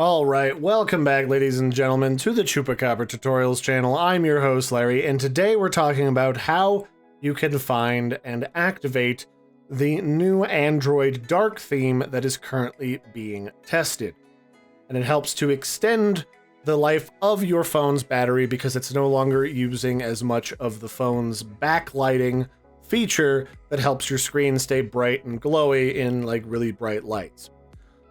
Alright, welcome back ladies and gentlemen to the Chupacabra tutorials channel. I'm your host Larry, and today we're talking about how you can find and activate the new Android dark theme that is currently being tested. And it helps to extend the life of your phone's battery because it's no longer using as much of the phone's backlighting feature that helps your screen stay bright and glowy in like really bright lights.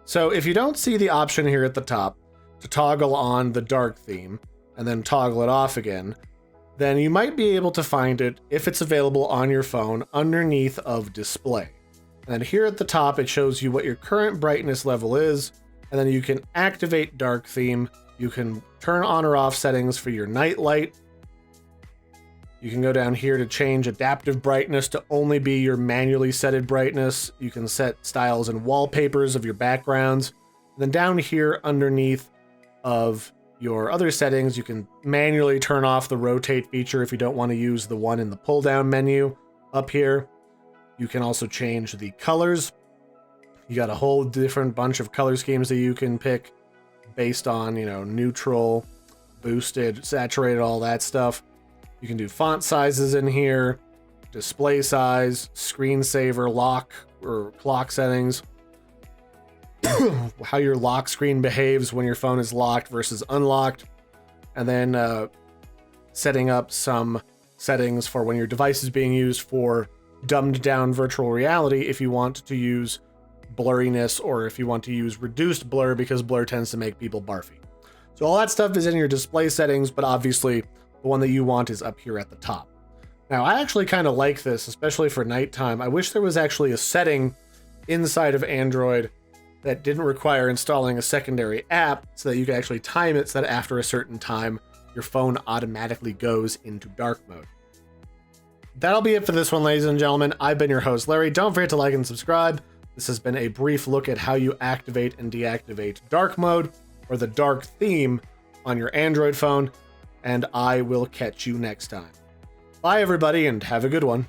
So if you don't see the option here at the top to toggle on the dark theme and then toggle it off again, then you might be able to find it if it's available on your phone underneath of display. And then here at the top, it shows you what your current brightness level is, and then you can activate dark theme. You can turn on or off settings for your night light. You can go down here to change adaptive brightness to only be your manually setted brightness. You can set styles and wallpapers of your backgrounds. And then down here underneath of your other settings, you can manually turn off the rotate feature if you don't want to use the one in the pull down menu up here. You can also change the colors. You got a whole different bunch of color schemes that you can pick based on, neutral, boosted, saturated, all that stuff. You can do font sizes in here, display size, screensaver, lock or clock settings, how your lock screen behaves when your phone is locked versus unlocked, and then setting up some settings for when your device is being used for dumbed down virtual reality if you want to use blurriness or if you want to use reduced blur because blur tends to make people barfy. So all that stuff is in your display settings, but obviously the one that you want is up here at the top. Now, I actually kind of like this, especially for nighttime. I wish there was actually a setting inside of Android that didn't require installing a secondary app so that you could actually time it so that after a certain time, your phone automatically goes into dark mode. That'll be it for this one, ladies and gentlemen. I've been your host, Larry. Don't forget to like and subscribe. This has been a brief look at how you activate and deactivate dark mode or the dark theme on your Android phone. And I will catch you next time. Bye, everybody, and have a good one.